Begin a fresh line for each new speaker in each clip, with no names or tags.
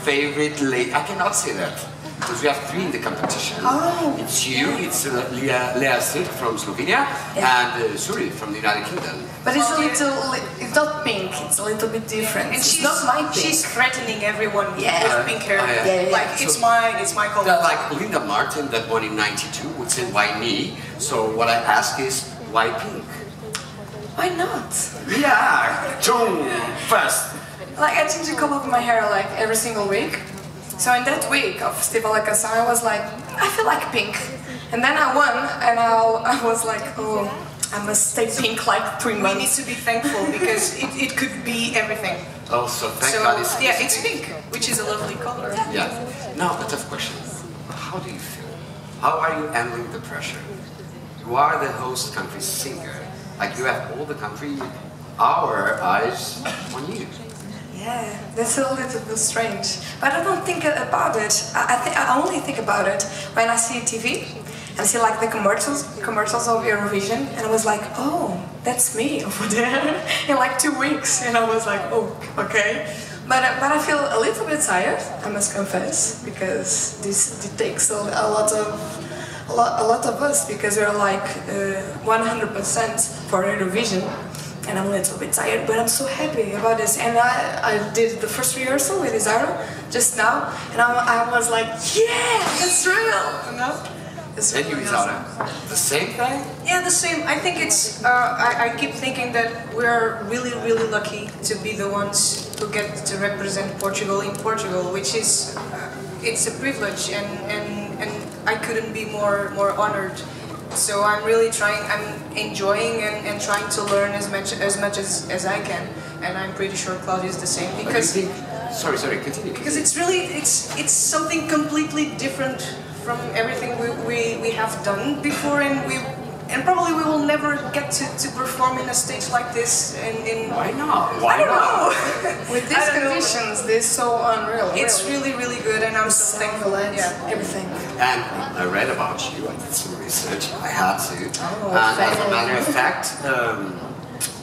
favorite lady? I cannot say that because we have 3 in the competition.
Oh.
It's you, it's Lea Sirk from Slovenia, and Suri from the United Kingdom.
But it's it's not pink, it's a little bit different.
And
it's not my pink.
She's threatening everyone with pink hair. Like,
So,
it's my color.
Like Linda Martin, that won in '92, would say, why me? So what I ask is, why pink?
Why not?
Yeah, John, first.
Like, I tend to color my hair like every single week. So in that week of Festival La Canção, I was like, I feel like pink. And then I won, and I was like, oh, I must stay pink like 3 months.
We need to be thankful because it could be everything.
Oh, so thank God it's
it's pink, which is a lovely color.
Yeah. Now, a tough question. How do you feel? How are you handling the pressure? You are the host country singer. Like, you have all the country, our eyes on you.
Yeah, that's a little bit strange. But I don't think about it. I only think about it when I see TV and see like the commercials of Eurovision, and I was like, oh, that's me over there in like 2 weeks, and I was like, oh, okay. But I feel a little bit tired, I must confess, because this takes a lot of us, because we're like 100% for Eurovision, and I'm a little bit tired, but I'm so happy about this. And I did the first rehearsal with Isara just now, and I was like, yeah, it's real, you know?
And you, Isara, the same thing?
Yeah, the same. I think it's, I keep thinking that we're really, really lucky to be the ones who get to represent Portugal in Portugal, which is, it's a privilege, and I couldn't be more honored. So I'm really trying, I'm enjoying and trying to learn as much as I can, and I'm pretty sure Cláudia is the same, because
sorry, continue.
Because it's really, it's something completely different from everything we have done before, and probably we will never get to perform in a stage like this.
Why not?
I don't know.
With these conditions, this is so unreal.
It's really, really good, and I'm so thankful.
Yeah, everything.
And I read about you, I did some research, I had to.
Oh,
and as a matter of fact,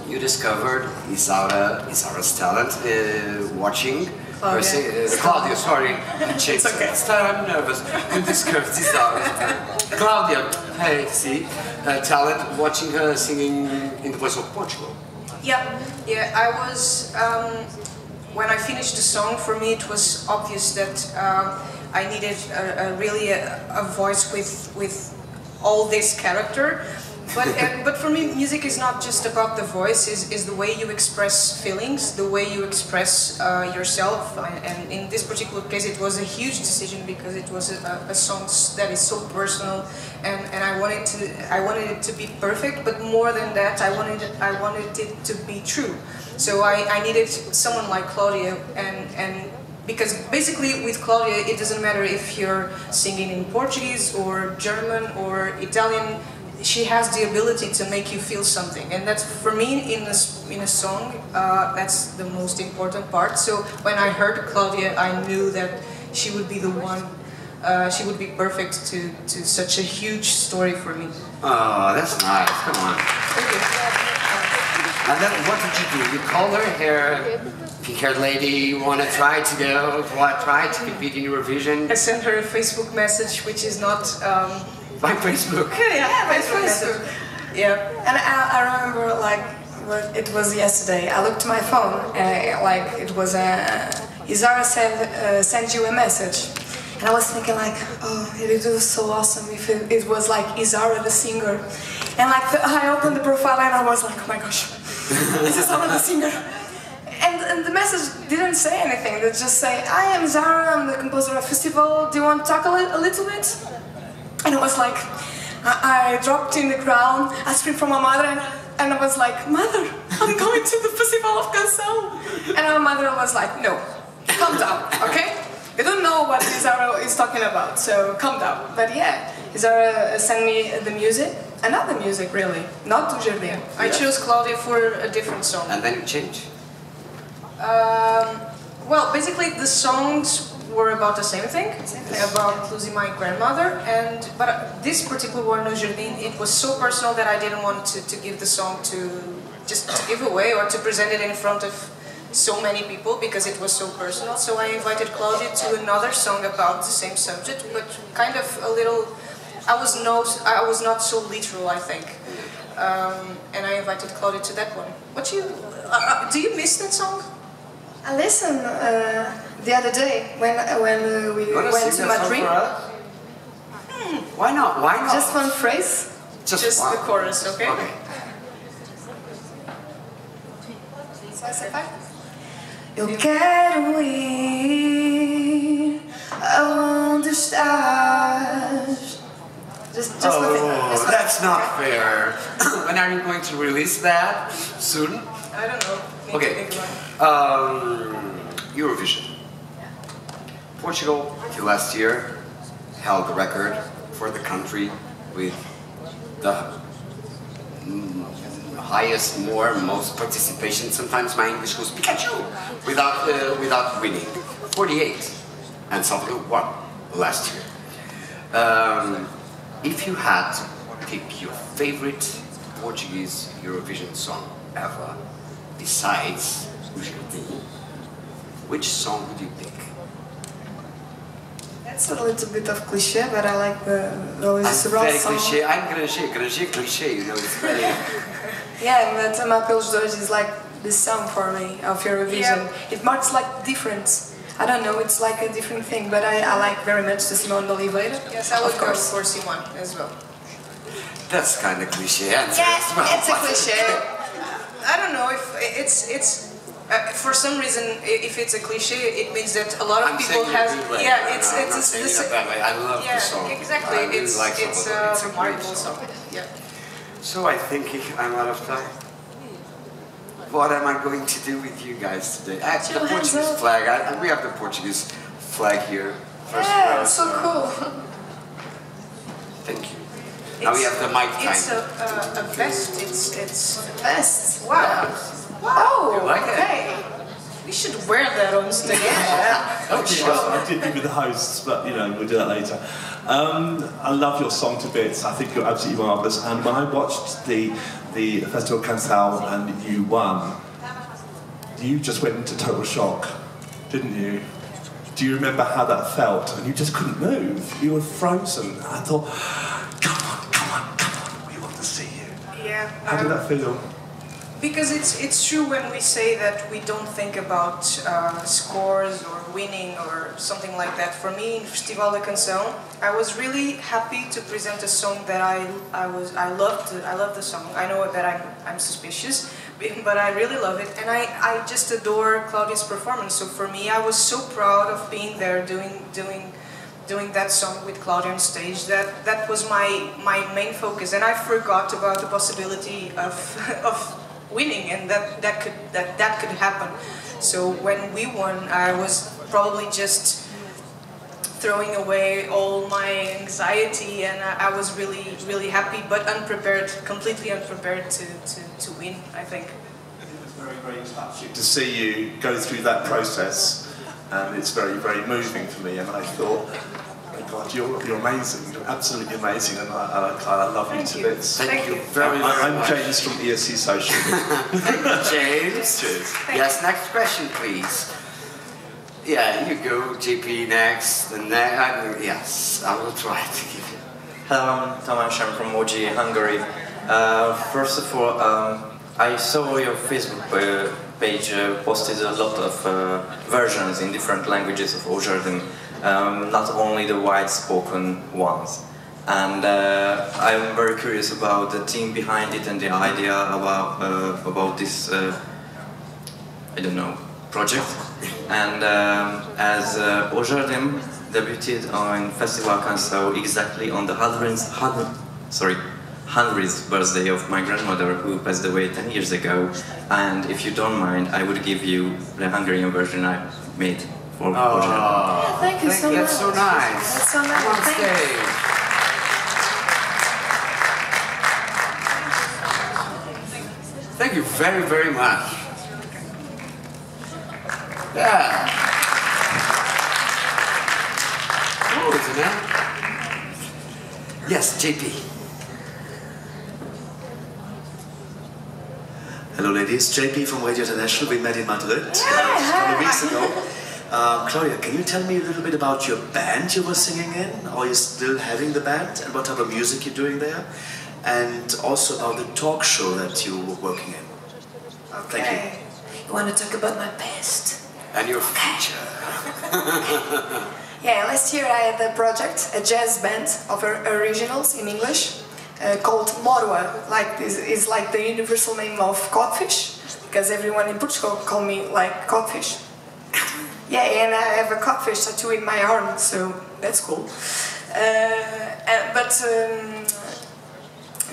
you discovered Isara's talent watching Cláudia, sorry.
It's okay.
I'm nervous. You discovered Isara. Cláudia, hey, see, talent watching her singing in the voice of Portugal.
Yeah, I was, when I finished the song, for me it was obvious that I needed really a voice with all this character. But for me, music is not just about the voice, is the way you express feelings, the way you express yourself. And in this particular case, it was a huge decision because it was a song that is so personal, and I wanted it to be perfect. But more than that, I wanted it to be true. So I needed someone like Cláudia, and because basically with Cláudia, it doesn't matter if you're singing in Portuguese or German or Italian. She has the ability to make you feel something, and that's, for me, in a song, that's the most important part. So when I heard Cláudia, I knew that she would be the one. She would be perfect to such a huge story for me.
Oh, that's nice. Come on.
Thank you.
And then what did you do? You called her here, pink-haired lady, you want to try to compete in Eurovision?
I sent her a Facebook message, which is not.
By Facebook?
Yeah, by Facebook. Yeah.
And I remember, like, it was yesterday, I looked at my phone, like, it was Isara sent you a message. And I was thinking, like, oh, it was so awesome if it was like Isara the singer. And like, I opened the profile and I was like, oh my gosh, this is Isara the singer. And the message didn't say anything, it just say, I am Zara, I'm the composer of festival, do you want to talk a little bit? And I was like, I dropped in the ground, I screamed for my mother, and I was like, Mother, I'm going to the Festival of Canção. And my mother was like, no, calm down, okay? You don't know what Isara is talking about, so calm down. But yeah, Isara sent me the music, another music really, not to Jardim.
I chose Cláudia for a different song.
And then you changed?
Well, basically the songs were about the same thing, about losing my grandmother, but this particular one, No Jardim, it was so personal that I didn't want to give the song to just to give away or to present it in front of so many people because it was so personal. So I invited Cláudia to another song about the same subject, but kind of a little. I was not so literal, I think, and I invited Cláudia to that one. Do you miss that song?
I listened the other day when we went to Madrid.
Why not? Why not?
Just one phrase.
Just
one.
The chorus, okay?
Okay.
Eu quero ir aonde estás. Just one thing.
That's not fair. When are you going to release that? Soon?
I don't know.
Okay. Eurovision. Portugal, till last year, held the record for the country with the highest, most participation. Sometimes my English goes Pikachu without winning. 48, and Salvador won last year. If you had to pick your favorite Portuguese Eurovision song ever, besides Jardim, which song would you pick?
That's a little bit of cliché, but I like the raw song.
Very cliché. I'm cliché, you know, it's very...
Yeah, but Amar pelos dois is like the song for me of Eurovision.
Yeah.
It marks like difference. I don't know, it's like a different thing, but I like very much the Simone de Oliveira.
Yes, I would go for Simone as well.
That's kind of cliché answer
Yeah,
as well.
it's a cliché.
I don't know if it's for some reason if it's a cliché, it means that a lot of people have. Yeah, it's
I love the song.
Exactly.
I really like
it's
Salvador.
a remarkable song. Yeah.
So I think I'm out of time. What am I going to do with you guys today? The Portuguese flag. We have the Portuguese flag here.
Yeah, it's so cool.
Thank you. Now we have the mic time.
It's a vest. It's
a vest.
Wow.
Wow.
You like
it? We should wear that on stage.
Yeah.
I did be with the hosts, but you know, we'll do that later. I love your song to bits. I think you're absolutely marvellous. And when I watched the Festival Cancel and you won, you just went into total shock, didn't you? Do you remember how that felt? And you just couldn't move. You were frozen. I thought, come on, we want to see you.
Yeah.
How did that feel?
Because it's true when we say that we don't think about scores or winning or something like that. For me, in Festival de Canção, I was really happy to present a song that I loved. I love the song. I know that I'm suspicious, but I really love it, and I just adore Cláudia's performance. So for me, I was so proud of being there doing that song with Cláudia on stage. That was my main focus, and I forgot about the possibility of winning, and that could happen. So when we won, I was probably just throwing away all my anxiety, and I was really happy, but unprepared, completely unprepared to win, I think.
It was very touching to see you go through that process, and it's very moving for me. And I thought, oh God, you're amazing. You're absolutely amazing, and I love you to bits.
Thank you very much.
I'm James from ESC Social.
Thank you, James. Cheers. Yes, next question, please. Yeah, you go, JP, next. Yes, I will try to give you.
Hello, I'm Tamás, I'm from OG, Hungary. First of all, I saw your Facebook page posted a lot of versions in different languages of Jardim, not only the wide-spoken ones. And I'm very curious about the team behind it and the idea about this, I don't know, project. And as Jardim debuted on Festival Cancel exactly on the 100th birthday of my grandmother, who passed away 10 years ago. And if you don't mind, I would give you the Hungarian version I made for Jardim.
Yeah, thank you so much.
That's so nice.
That's so nice.
Come on stage. Thank you very much. Yeah. Cool, isn't it? Yes, JP.
Hello ladies, JP from Radio International. We met in Madrid a couple of weeks ago. Claudia, can you tell me a little bit about your band you were singing in? Are you still having the band? And what type of music you're doing there? And also about the talk show that you were working in.
Okay.
Thank you.
You want to talk about my past?
And your future.
Yeah, last year I had a project, a jazz band of originals in English called Morua. Like this is like the universal name of codfish, because everyone in Portugal call me like codfish. Yeah, and I have a codfish tattoo in my arm, so that's cool. But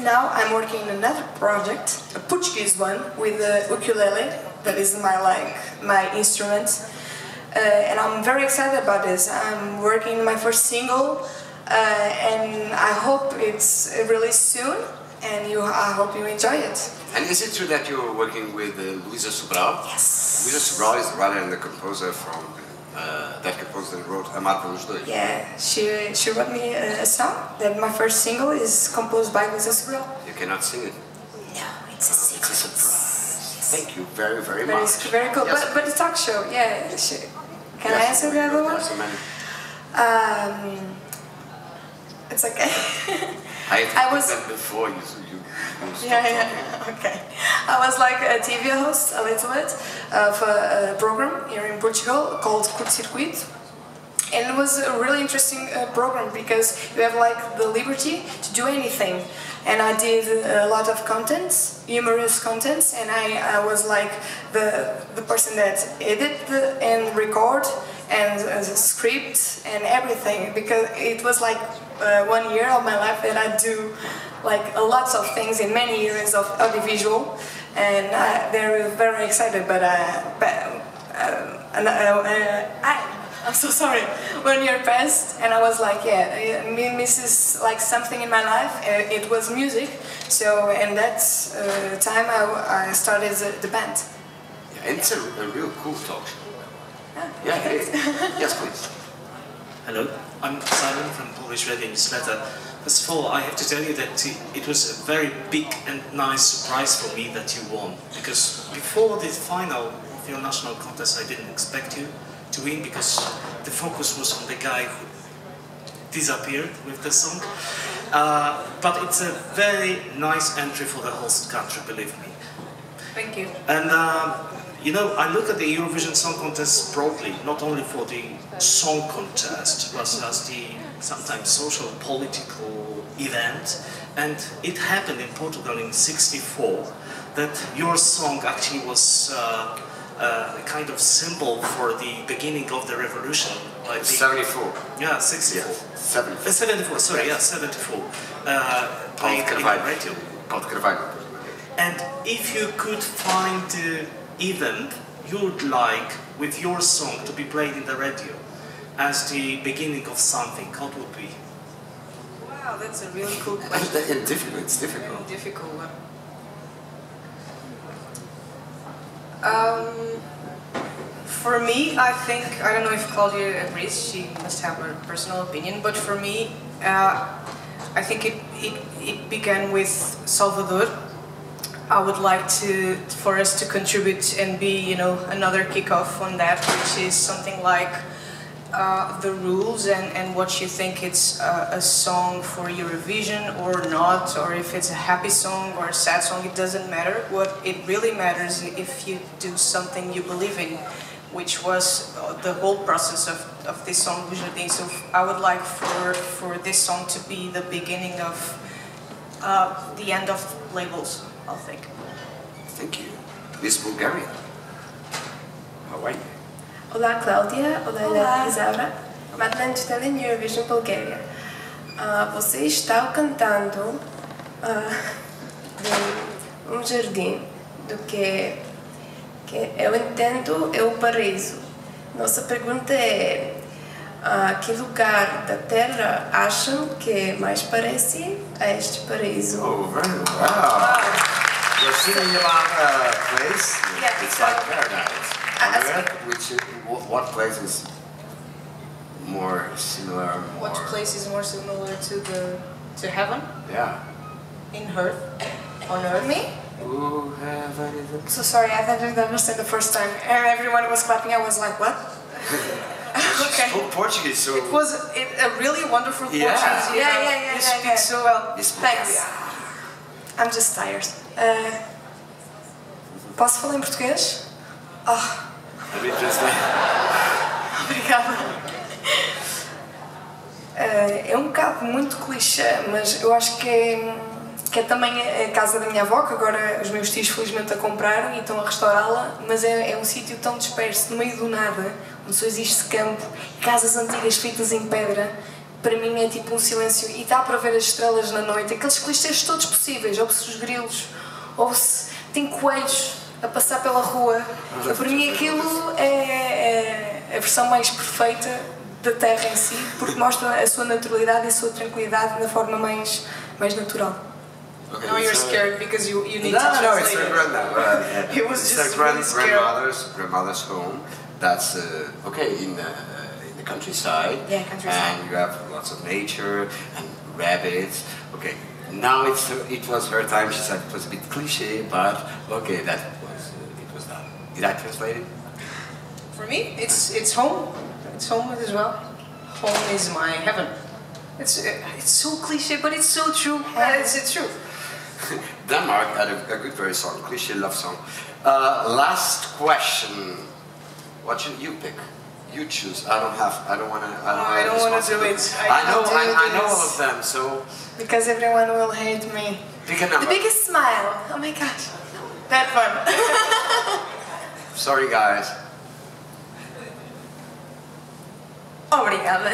now I'm working on another project, a Portuguese one with the ukulele. That is my instrument. And I'm very excited about this. I'm working on my first single, and I hope it's released soon, and I hope you enjoy it.
And is it true that you're working with Luísa Sobral?
Yes.
Luísa Sobral is the writer and the composer from that composed and wrote Amar pelos dois.
Yeah, she wrote me a song. That my first single is composed by Luísa Sobral.
You cannot sing it.
No, it's a secret.
It's a surprise. Thank you very, very much.
Very cool.
Yes.
But the talk show, yeah. Can I answer the other one? It's okay.
I was that before you
yeah, okay. I was like a TV host a little bit of a program here in Portugal called Curto Circuito. And it was a really interesting program because you have like the liberty to do anything. And I did a lot of contents, humorous contents, and I was like the person that edit and record and script and everything, because it was like 1 year of my life that I do like lots of things in many years of audiovisual, and they're very excited. But I'm so sorry. 1 year passed, and I was like, yeah, this is like something in my life. It was music, so in that time I started the band.
Yeah, it's a real cool talk show.
Yeah.
Yes, please.
Hello, I'm Simon from Polish Radio Newsletter. First of all, I have to tell you that it was a very big and nice surprise for me that you won, because before the final of your national contest I didn't expect you to win, because the focus was on the guy who disappeared with the song. But it's a very nice entry for the host country, believe me.
Thank you.
And you know, I look at the Eurovision Song Contest broadly, not only for the song contest, but as the sometimes social, political event. And it happened in Portugal in '64 that your song actually was a kind of symbol for the beginning of the revolution.
74.
Yeah, 64.
Yes, 74.
74, sorry, yeah, 74. Played in the radio. And if you could find the event you would like with your song to be played in the radio as the beginning of something, what would be?
Wow, that's a really cool question.
It's difficult.
Difficult one. For me, I think, I don't know if Claudia agrees, she must have her personal opinion, but for me, I think it began with Salvador. I would like for us to contribute and be, you know, another kickoff on that, which is something like the rules and what you think it's a song for Eurovision or not, or if it's a happy song or a sad song, it doesn't matter. What it really matters is if you do something you believe in, which was the whole process of this song, Jardim. So I would like for this song to be the beginning of the end of labels, I think.
Thank you. Miss Bulgaria. How are you?
Olá Cláudia, olá Isaura, Madeleine de Tallinn, Eurovision Bulgaria. Você está cantando de jardim do que eu entendo é o paraíso. Nossa pergunta é que lugar da Terra acham que mais parece a este paraíso?
Oh, very wow. You're singing about a place?
Yeah,
it's like paradise. What place is more similar?
What place is more similar to heaven?
Yeah.
In Earth? On Earth?
Me?
Who have anything?
So sorry, I didn't understand the first time. And everyone was clapping, I was like, what?
Okay. Spoke Portuguese, so...
It was a really wonderful Portuguese.
Yeah.
You speak so well.
Thanks. I'm just tired. Posso falar em português? Obrigada. É um bocado muito clichê, mas eu acho que é também a casa da minha avó, que agora os meus tios felizmente a compraram e estão a restaurá-la, mas é um sítio tão disperso, no meio do nada, onde só existe campo, casas antigas feitas em pedra. Para mim é tipo um silêncio e dá para ver as estrelas na noite, aqueles clichês todos possíveis, ouve-se os grilos, ouve-se, tem coelhos a passar pela rua. Para mim aquilo é a versão mais perfeita da terra em si, porque mostra a sua naturalidade e a sua tranquilidade na forma mais natural.
Okay,
Now you're scared because you need to
No,
translate
it's a
it. He was just really scared.
grandmother's home. That's okay in the countryside.
Yeah, countryside.
And you have lots of nature and rabbits. Okay, now it was her time. She said it was a bit cliche, but okay, it was done. Did I translate it?
For me, it's home. It's home as well. Home is my heaven. It's so cliche, but it's so true. It's true.
Denmark had a good, very song, cliche love song. Last question. What should you pick? You choose. I don't want to
do it.
I know all of them, so.
Because everyone will hate me.
Pick a number.
The biggest smile. Oh my gosh. That one.
Sorry, guys.
Obrigada.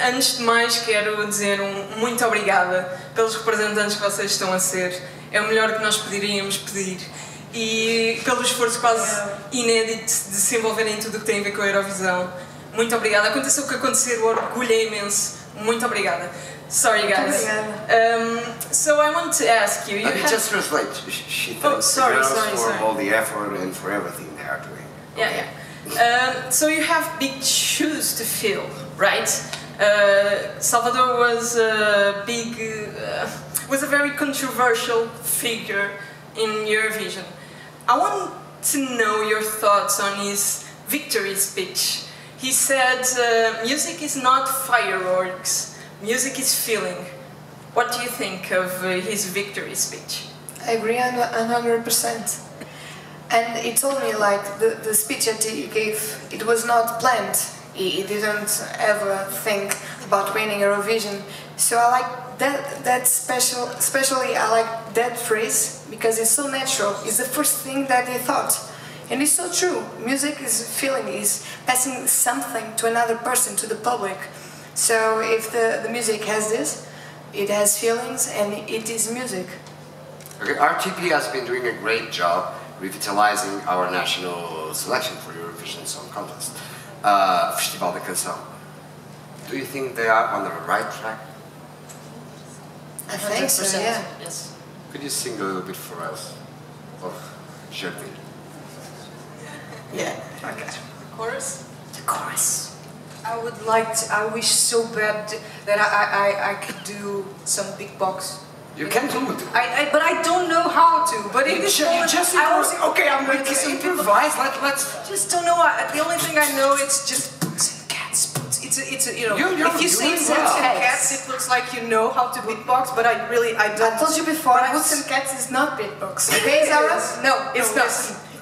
Antes de mais, quero dizer muito obrigada pelos representantes que vocês estão a ser. É o melhor que nós poderíamos pedir. E pelo esforço quase inédito de se envolverem em tudo o que tem a ver com a Eurovisão. Muito obrigada. Aconteça o que acontecer, o orgulho é imenso. Muito obrigada. Sorry, guys. So I want to ask you.
Just translate. She thanks the girls for all the effort and for everything they are doing.
Okay. Yeah. So you have big shoes to fill, right? Salvador was a very controversial figure in Eurovision. I want to know your thoughts on his victory speech. He said, music is not fireworks, music is feeling. What do you think of his victory speech?
I agree 100%. And he told me like the speech that he gave, it was not planned. He didn't ever think about winning Eurovision. So I like that especially I like that phrase because it's so natural. It's the first thing that he thought. And it's so true. Music is feeling, is passing something to another person, to the public. So if the music has this, it has feelings and it is music.
Okay, RTP has been doing a great job revitalizing our national selection for Eurovision Song Contest, Festival da Canção. Do you think they are on the right track?
I think so, yeah.
Yes.
Could you sing a little bit for us of Jardim?
Yeah.
Okay. The chorus?
The chorus.
I wish so bad that I could do some big box.
You can do it.
But I don't know how to. But in this moment, I was okay. I'm going to
improvise. Let's.
Just don't know. The only thing I know it's just boots and cats. Boots. It's a you know. If you say boots and cats, it looks like you know how to beatbox. But I don't.
I told you before. Boots and cats is not beatbox. Okay, Zara?
No, it's not.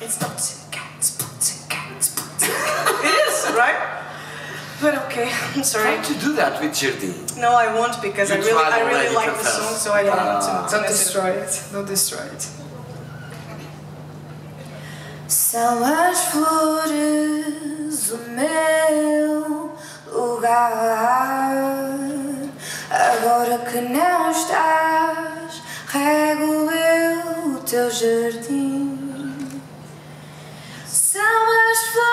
It's not cats. Boots and cats. Boots.
It is right. But okay, I'm sorry.
Try to do that with Jardim.
No, I won't because I really like the song, so I don't want to.
Don't destroy it. Don't destroy it. São as flores o meu lugar. Agora que não estás, rego eu o teu jardim. São as flores